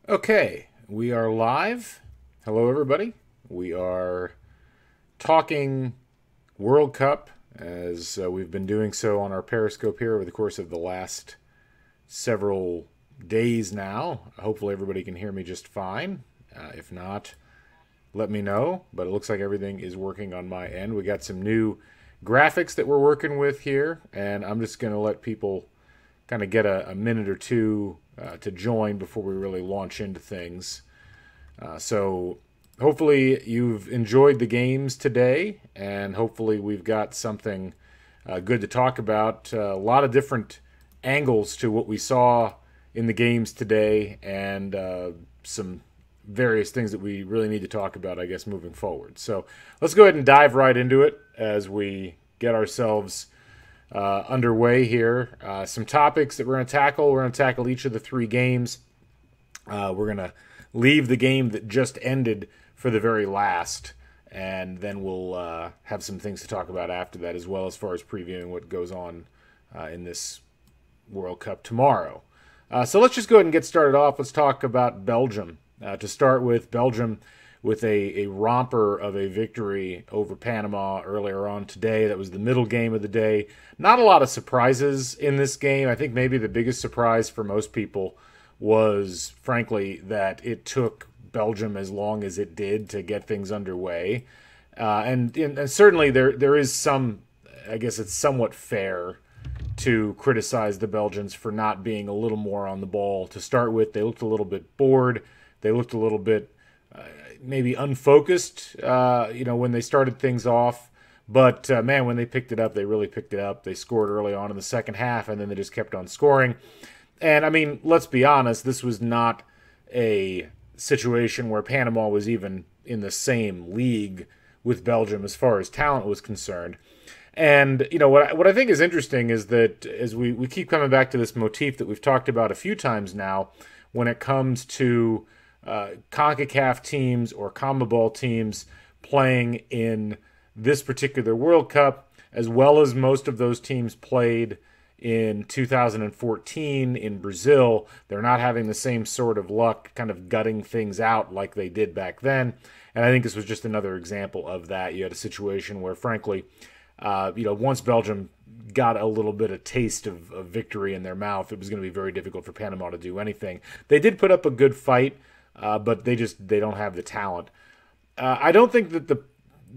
Okay, we are live. Hello, everybody. We are talking World Cup as we've been doing so on our Periscope here over the course of the last several days now. Hopefully, everybody can hear me just fine. If not, let me know. But it looks like everything is working on my end. We got some new graphics that we're working with here, and I'm just going to let people kind of get a minute or two to join before we really launch into things. So hopefully you've enjoyed the games today, and hopefully we've got something good to talk about. A lot of different angles to what we saw in the games today, and some various things that we really need to talk about, I guess, moving forward. So let's go ahead and dive right into it as we get ourselves underway here. Some topics that we're going to tackle. We're going to tackle each of the three games. We're going to leave the game that just ended for the very last, and then we'll have some things to talk about after that as well, as far as previewing what goes on in this World Cup tomorrow. So let's just go ahead and get started off. Let's talk about Belgium. To start with, Belgium with a romper of a victory over Panama earlier on today. That was the middle game of the day. Not a lot of surprises in this game. I think maybe the biggest surprise for most people was, frankly, that it took Belgium as long as it did to get things underway. And certainly there is some, I guess it's somewhat fair to criticize the Belgians for not being a little more on the ball to start with. They looked a little bit bored. They looked a little bit maybe unfocused, when they started things off. But, man, when they picked it up, they really picked it up. They scored early on in the second half, and then they just kept on scoring. And, I mean, let's be honest, this was not a situation where Panama was even in the same league with Belgium as far as talent was concerned. And, what I think is interesting is that as we keep coming back to this motif that we've talked about a few times now, when it comes to CONCACAF teams or CONMEBOL teams playing in this particular World Cup, as well as most of those teams played in 2014 in Brazil. They're not having the same sort of luck kind of gutting things out like they did back then. And I think this was just another example of that. You had a situation where, frankly, once Belgium got a little bit of taste of victory in their mouth, it was going to be very difficult for Panama to do anything. They did put up a good fight, but they don't have the talent. I don't think that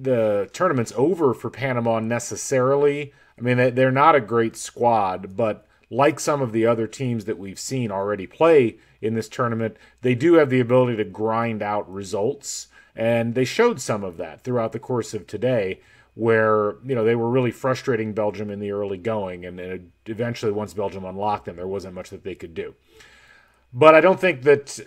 the tournament's over for Panama necessarily. I mean, they're not a great squad, but like some of the other teams that we've seen already play in this tournament, they do have the ability to grind out results, and they showed some of that throughout the course of today, where they were really frustrating Belgium in the early going, and eventually once Belgium unlocked them, there wasn't much that they could do. But I don't think that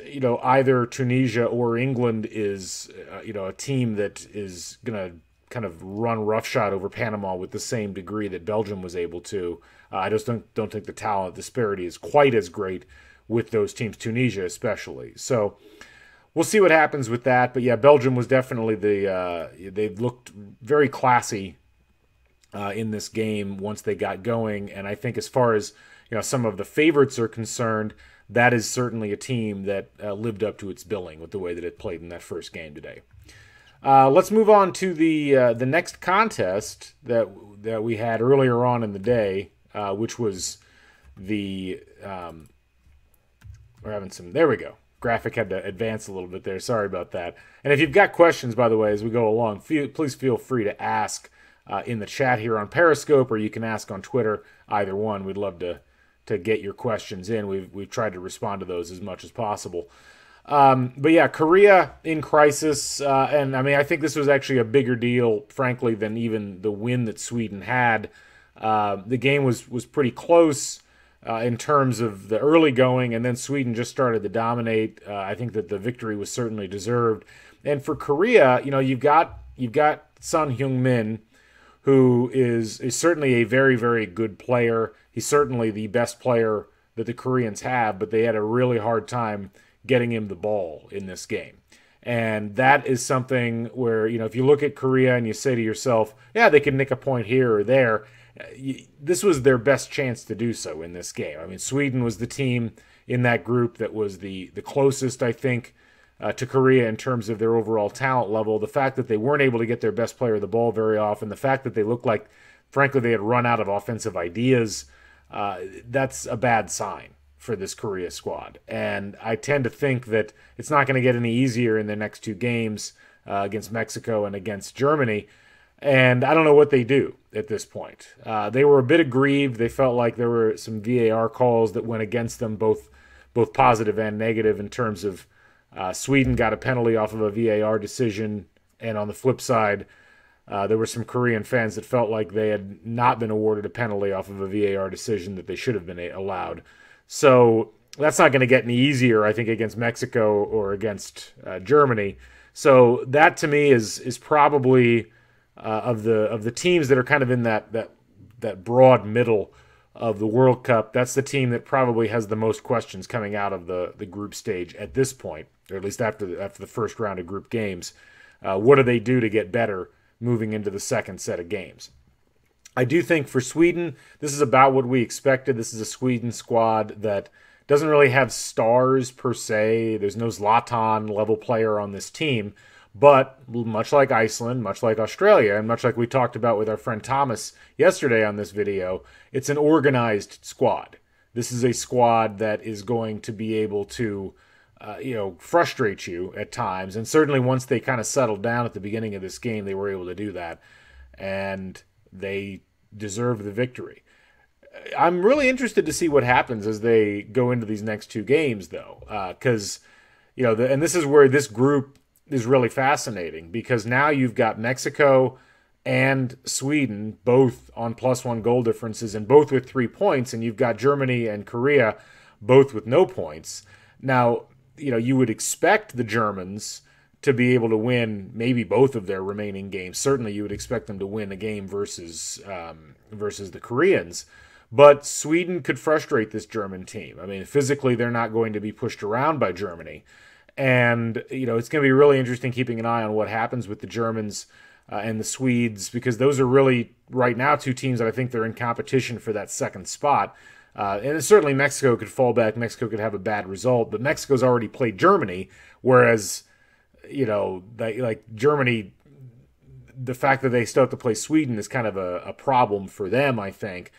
either Tunisia or England is a team that is going to kind of run roughshod over Panama with the same degree that Belgium was able to. I just don't think the talent disparity is quite as great with those teams, Tunisia especially. So we'll see what happens with that. But yeah, Belgium was definitely they looked very classy in this game once they got going. And I think as far as some of the favorites are concerned, that is certainly a team that lived up to its billing with the way that it played in that first game today. Let's move on to the next contest that we had earlier on in the day, which was the we're having some. There we go. Graphic had to advance a little bit there. Sorry about that. And if you've got questions, by the way, as we go along, please feel free to ask in the chat here on Periscope, or you can ask on Twitter. Either one, we'd love to get your questions in. We've tried to respond to those as much as possible. But yeah, Korea in crisis, and I mean, I think this was actually a bigger deal, frankly, than even the win that Sweden had. The game was pretty close in terms of the early going, and then Sweden just started to dominate. I think that the victory was certainly deserved. And for Korea, you've got Son Heung-min, who is certainly a very, very good player. He's certainly the best player that the Koreans have, but they had a really hard time getting him the ball in this game. And that is something where, if you look at Korea and you say to yourself, yeah, they can nick a point here or there, this was their best chance to do so in this game. I mean, Sweden was the team in that group that was the closest, I think, to Korea in terms of their overall talent level. The fact that they weren't able to get their best player the ball very often, the fact that they looked like, frankly, they had run out of offensive ideas, that's a bad sign for this Korea squad. And I tend to think that it's not going to get any easier in the next two games against Mexico and against Germany. And I don't know what they do at this point. They were a bit aggrieved. They felt like there were some VAR calls that went against them, both positive and negative, in terms of Sweden got a penalty off of a VAR decision. And on the flip side, there were some Korean fans that felt like they had not been awarded a penalty off of a VAR decision that they should have been allowed. So that's not going to get any easier, I think, against Mexico or against Germany. So that, to me, is probably of the teams that are kind of in that broad middle of the World Cup. That's the team that probably has the most questions coming out of the group stage at this point, or at least after the first round of group games. What do they do to get better moving into the second set of games? I do think for Sweden, this is about what we expected. This is a Sweden squad that doesn't really have stars per se. There's no Zlatan level player on this team. But much like Iceland, much like Australia, and much like we talked about with our friend Thomas yesterday on this video, it's an organized squad. This is a squad that is going to be able to frustrate you at times. And certainly once they kind of settled down at the beginning of this game, they were able to do that. And they deserve the victory. I'm really interested to see what happens as they go into these next two games, though, because and this is where this group is really fascinating, because now you've got Mexico and Sweden both on +1 goal differences and both with 3 points, and you've got Germany and Korea both with no points. Now, you would expect the Germans to be able to win maybe both of their remaining games. Certainly you would expect them to win a game versus the Koreans. But Sweden could frustrate this German team. I mean, physically they're not going to be pushed around by Germany. And, it's going to be really interesting keeping an eye on what happens with the Germans and the Swedes, because those are really, right now, two teams that I think they're in competition for that second spot. And certainly Mexico could fall back. Mexico could have a bad result. But Mexico's already played Germany, whereas like Germany, the fact that they still have to play Sweden is kind of a problem for them, I think.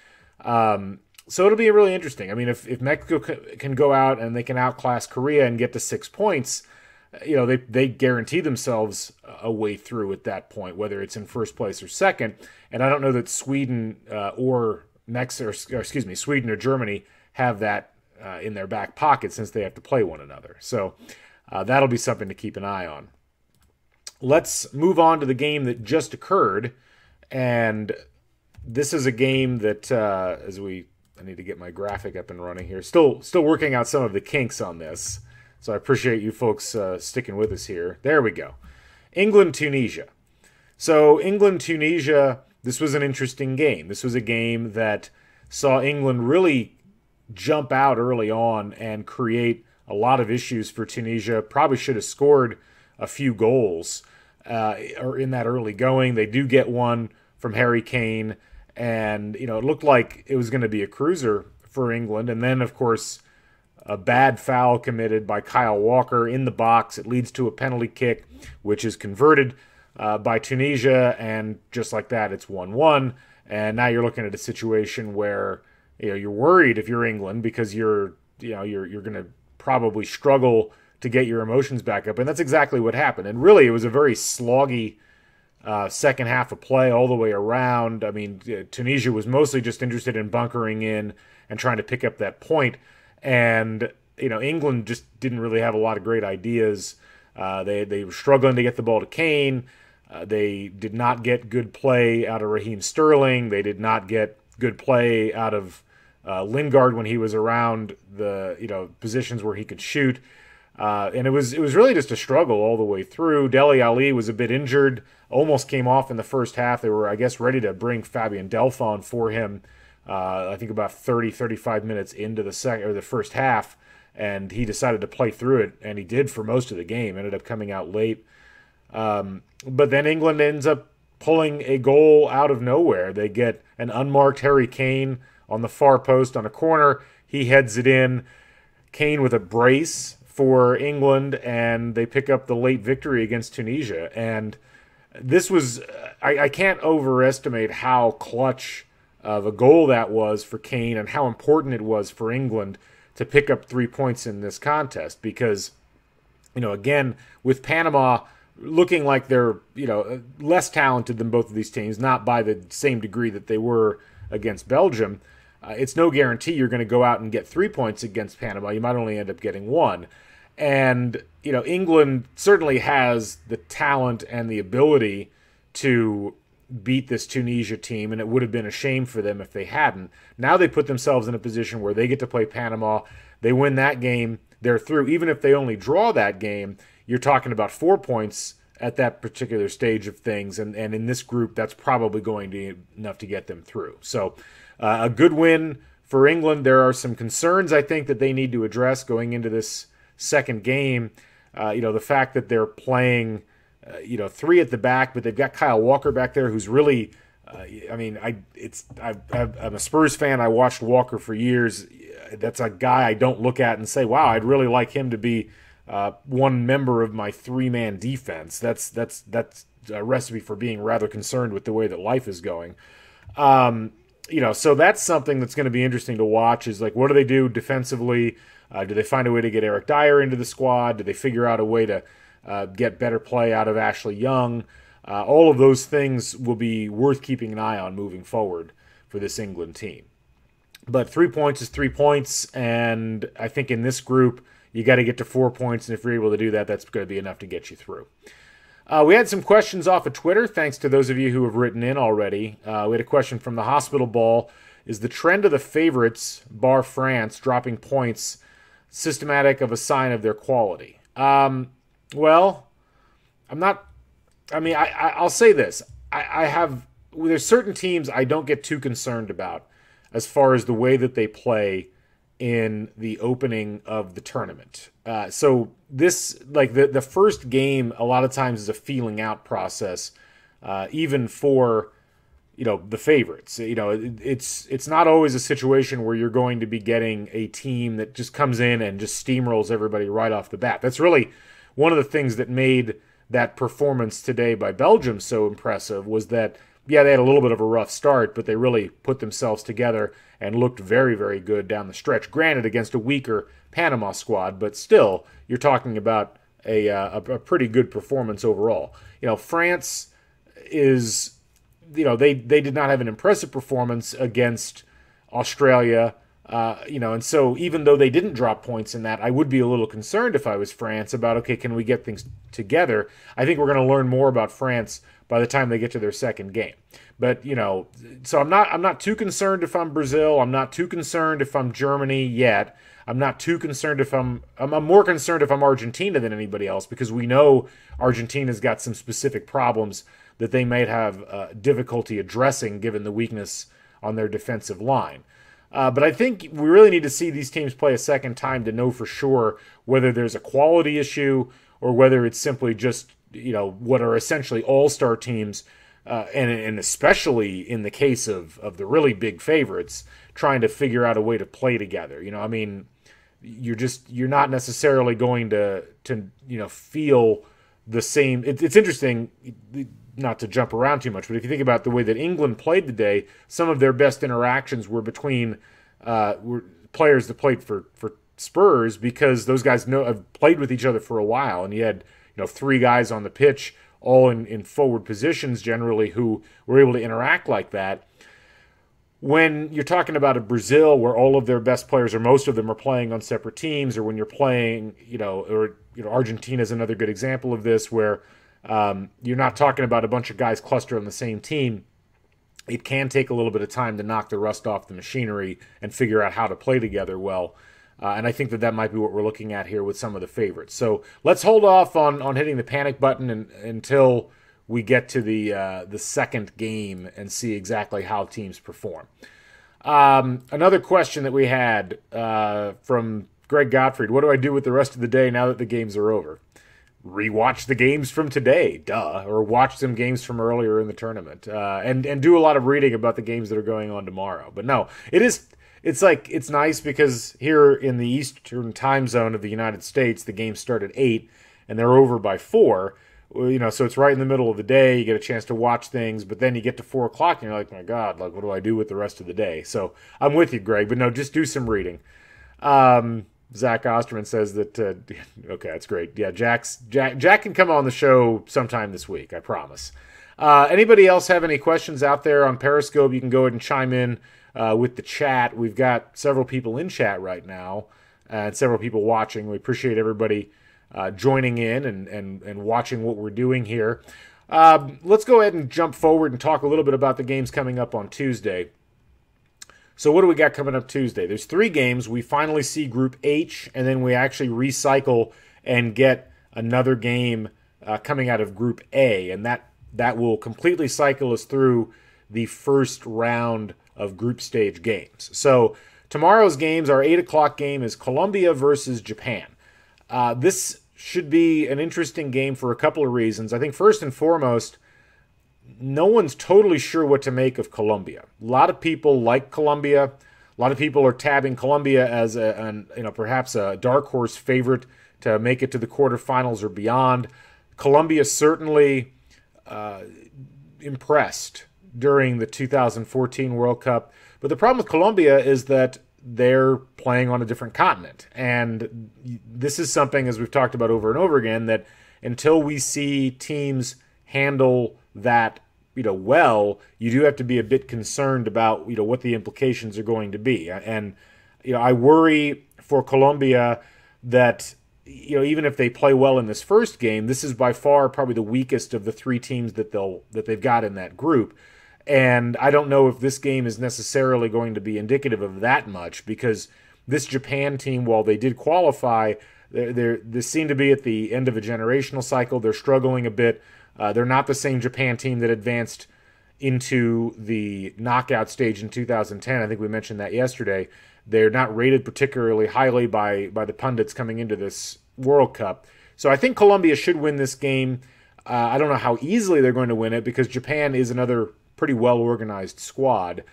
So it'll be really interesting. I mean, if Mexico can go out and they can outclass Korea and get to 6 points, they guarantee themselves a way through at that point, whether it's in first place or second. And I don't know that Sweden Sweden or Germany have that in their back pocket, since they have to play one another. So that'll be something to keep an eye on. Let's move on to the game that just occurred. And this is a game that, I need to get my graphic up and running here. Still working out some of the kinks on this. So I appreciate you folks sticking with us here. There we go. England-Tunisia. So England-Tunisia, this was an interesting game. This was a game that saw England really jump out early on and create a lot of issues for Tunisia. Probably should have scored a few goals or in that early going. They do get one from Harry Kane, and it looked like it was going to be a cruiser for England. And then, of course, a bad foul committed by Kyle Walker in the box. It leads to a penalty kick, which is converted by Tunisia, and just like that, it's 1-1. And now you're looking at a situation where you're worried if you're England, because you're going to probably struggle to get your emotions back up, and that's exactly what happened. And really, it was a very sloggy second half of play all the way around. I mean, Tunisia was mostly just interested in bunkering in and trying to pick up that point, and England just didn't really have a lot of great ideas. They were struggling to get the ball to Kane. They did not get good play out of Raheem Sterling. They did not get good play out of Lingard when he was around the positions where he could shoot. And it was really just a struggle all the way through. Dele Alli was a bit injured, almost came off in the first half. They were, I guess, ready to bring Fabian Delph for him, I think about 35 minutes into the first half, and he decided to play through it, and he did for most of the game, ended up coming out late. But then England ends up pulling a goal out of nowhere. They get an unmarked Harry Kane on the far post on a corner. He heads it in. Kane with a brace for England, and they pick up the late victory against Tunisia. And this was, I can't overestimate how clutch of a goal that was for Kane and how important it was for England to pick up 3 points in this contest because, again, with Panama looking like they're, less talented than both of these teams, not by the same degree that they were against Belgium, it's no guarantee you're going to go out and get 3 points against Panama. You might only end up getting one. And, England certainly has the talent and the ability to beat this Tunisia team, and it would have been a shame for them if they hadn't. Now they put themselves in a position where they get to play Panama. They win that game, they're through. Even if they only draw that game, you're talking about 4 points at that particular stage of things, and in this group, that's probably going to be enough to get them through. So a good win for England. There are some concerns, I think, that they need to address going into this second game. The fact that they're playing three at the back, but they've got Kyle Walker back there who's really, I'm a Spurs fan. I watched Walker for years. That's a guy I don't look at and say, wow, I'd really like him to be one member of my three-man defense. That's a recipe for being rather concerned with the way that life is going. So that's something that's going to be interesting to watch is like, what do they do defensively? Do they find a way to get Eric Dyer into the squad? Do they figure out a way to get better play out of Ashley Young? All of those things will be worth keeping an eye on moving forward for this England team. But 3 points is 3 points, and I think in this group, you got to get to 4 points, and if you're able to do that, that's going to be enough to get you through. We had some questions off of Twitter, thanks to those of you who have written in already. We had a question from the Hospital Ball. Is the trend of the favorites, bar France, dropping points systematic of a sign of their quality? Well, I'm not. I mean, I'll say this. There's certain teams I don't get too concerned about as far as the way that they play in the opening of the tournament. So this, like the first game, a lot of times is a feeling out process, even for the favorites. It's not always a situation where you're going to be getting a team that just comes in and just steamrolls everybody right off the bat. That's really one of the things that made that performance today by Belgium so impressive was that, yeah, they had a little bit of a rough start, but they really put themselves together and looked very, very good down the stretch. Granted, against a weaker Panama squad, but still, you're talking about a pretty good performance overall. France is, they did not have an impressive performance against Australia. And so even though they didn't drop points in that, I would be a little concerned if I was France about, okay, can we get things together? I think we're going to learn more about France by the time they get to their second game. But, so I'm not too concerned if I'm Brazil. I'm not too concerned if I'm Germany yet. I'm not too concerned if I'm more concerned if I'm Argentina than anybody else, because we know Argentina's got some specific problems that they might have difficulty addressing given the weakness on their defensive line. But I think we really need to see these teams play a second time to know for sure whether there's a quality issue or whether it's simply just, what are essentially all-star teams, and especially in the case of the really big favorites, trying to figure out a way to play together. You're not necessarily going to feel the same. It's interesting, not to jump around too much, but if you think about the way that England played today, some of their best interactions were between players that played for Spurs, because those guys have played with each other for a while, and you had three guys on the pitch, all in forward positions generally, who were able to interact like that. When you're talking about a Brazil where all of their best players, or most of them, are playing on separate teams, or when you're playing, Argentina is another good example of this, where you're not talking about a bunch of guys clustered on the same team. It can take a little bit of time to knock the rust off the machinery and figure out how to play together well. And I think that might be what we're looking at here with some of the favorites. So let's hold off on hitting the panic button until we get to the second game and see exactly how teams perform. Another question that we had from Greg Gottfried: what do I do with the rest of the day now that the games are over? Rewatch the games from today, or watch some games from earlier in the tournament, and do a lot of reading about the games that are going on tomorrow. But no, it's nice because here in the Eastern time zone of the United States, the games start at 8 and they're over by 4. So it's right in the middle of the day. You get a chance to watch things, but then you get to 4 o'clock and you're like, my God, like, what do I do with the rest of the day? So I'm with you, Greg, but no, just do some reading. Zach Osterman says that, okay, that's great. Yeah, Jack can come on the show sometime this week, I promise. Anybody else have any questions out there on Periscope? You can go ahead and chime in with the chat. We've got several people in chat right now and several people watching. We appreciate everybody joining in and watching what we're doing here. Let's go ahead and jump forward and talk a little bit about the games coming up on Tuesday. So what do we got coming up Tuesday? There's 3 games. We finally see Group H, and then we actually recycle and get another game coming out of Group A, and that will completely cycle us through the first round of group stage games. So tomorrow's games, our 8 o'clock game is Colombia versus Japan. This should be an interesting game for a couple of reasons. I think first and foremost, no one's totally sure what to make of Colombia. A lot of people like Colombia. A lot of people are tabbing Colombia as perhaps a dark horse favorite to make it to the quarterfinals or beyond. Colombia certainly impressed during the 2014 World Cup. But the problem with Colombia is that they're playing on a different continent. And this is something, as we've talked about over and over again, that until we see teams handle that well, you do have to be a bit concerned about what the implications are going to be. And I worry for Colombia that even if they play well in this first game, this is by far probably the weakest of the 3 teams that they've got in that group. And I don't know if this game is necessarily going to be indicative of that much, because this Japan team, while they did qualify, they seem to be at the end of a generational cycle. They're struggling a bit. They're not the same Japan team that advanced into the knockout stage in 2010. I think we mentioned that yesterday. They're not rated particularly highly by the pundits coming into this World Cup. So I think Colombia should win this game. I don't know how easily they're going to win it, because Japan is another pretty well-organized squad.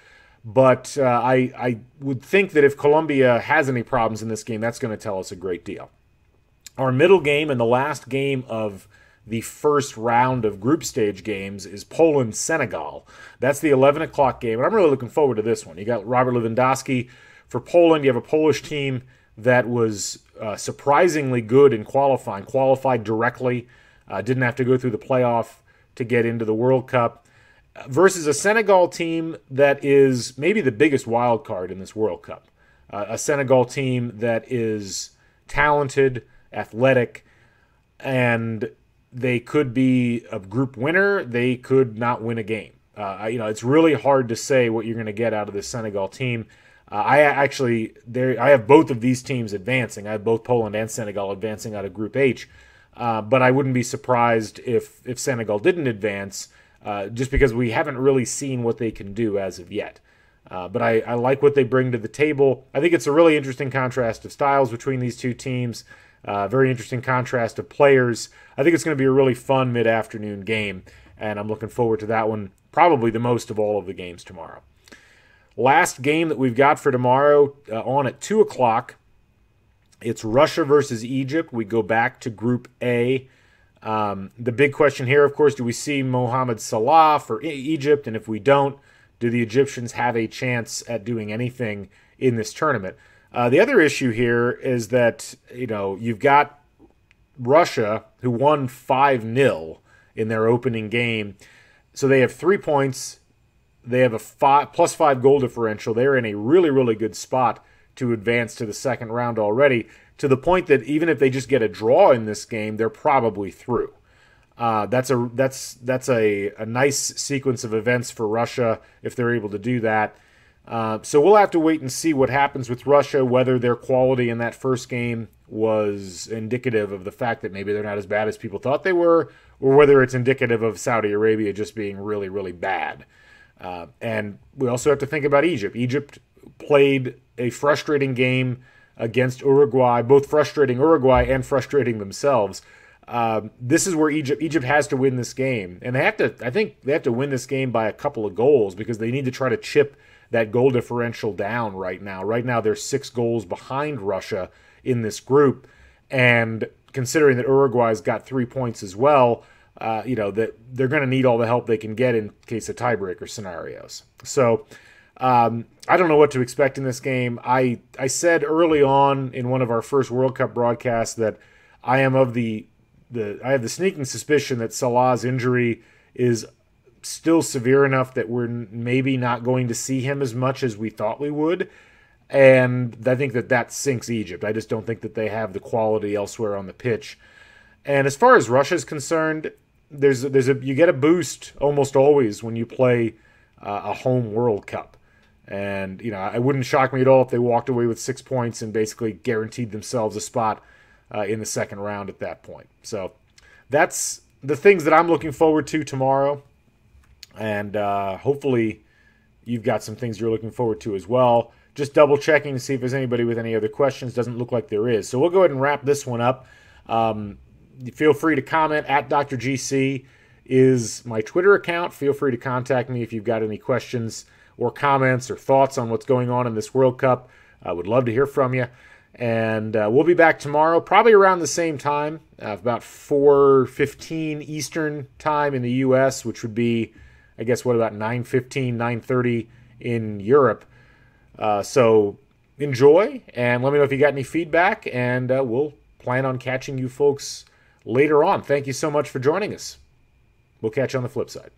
But I would think that if Colombia has any problems in this game, that's going to tell us a great deal. Our middle game and the last game of the first round of group stage games is Poland-Senegal. That's the 11 o'clock game, and I'm really looking forward to this one. You got Robert Lewandowski for Poland. You have a Polish team that was surprisingly good in qualifying, qualified directly, didn't have to go through the playoff to get into the World Cup, versus a Senegal team that is maybe the biggest wild card in this World Cup. A Senegal team that is talented, athletic, and they could be a group winner. They could not win a game. It's really hard to say what you're going to get out of this Senegal team. I have both of these teams advancing. I have both Poland and Senegal advancing out of Group H. But I wouldn't be surprised if Senegal didn't advance, just because we haven't really seen what they can do as of yet. But I like what they bring to the table. I think it's a really interesting contrast of styles between these two teams. Very interesting contrast of players. I think it's going to be a really fun mid-afternoon game, and I'm looking forward to that one, probably the most of all of the games tomorrow. Last game that we've got for tomorrow, on at 2 o'clock, it's Russia versus Egypt. We go back to Group A. The big question here, of course, do we see Mohamed Salah for Egypt? And if we don't, do the Egyptians have a chance at doing anything in this tournament? The other issue here is that, you've got Russia, who won 5-0 in their opening game. So they have 3 points. They have a +5 goal differential. They're in a really, really good spot to advance to the second round already, to the point that even if they just get a draw in this game, they're probably through. That's a nice sequence of events for Russia if they're able to do that. So we'll have to wait and see what happens with Russia, whether their quality in that first game was indicative of the fact that maybe they're not as bad as people thought they were, or whether it's indicative of Saudi Arabia just being really, really bad. And we also have to think about Egypt. Egypt played a frustrating game against Uruguay, both frustrating Uruguay and frustrating themselves. this is where Egypt has to win this game, and they have to. I think they have to win this game by a couple of goals because they need to try to chip that goal differential down right now. Right now, they're 6 goals behind Russia in this group, and considering that Uruguay's got 3 points as well, that they're going to need all the help they can get in case of tiebreaker scenarios. So I don't know what to expect in this game. I said early on in one of our first World Cup broadcasts that I am of I have the sneaking suspicion that Salah's injury is still severe enough that we're maybe not going to see him as much as we thought we would. And I think that sinks Egypt. I just don't think that they have the quality elsewhere on the pitch. And as far as Russia's concerned, you get a boost almost always when you play a home World Cup. And, it wouldn't shock me at all if they walked away with 6 points and basically guaranteed themselves a spot in the second round at that point. So that's the things that I'm looking forward to tomorrow. And hopefully you've got some things you're looking forward to as well. Just double checking to see if there's anybody with any other questions. Doesn't look like there is. So we'll go ahead and wrap this one up. Feel free to comment. At Dr. GC is my Twitter account. Feel free to contact me if you've got any questions or comments or thoughts on what's going on in this World Cup. I would love to hear from you. And we'll be back tomorrow, probably around the same time, about 4:15 Eastern time in the U.S., which would be, I guess, about 9:15, 9:30 in Europe. So enjoy, and let me know if you got any feedback, and we'll plan on catching you folks later on. Thank you so much for joining us. We'll catch you on the flip side.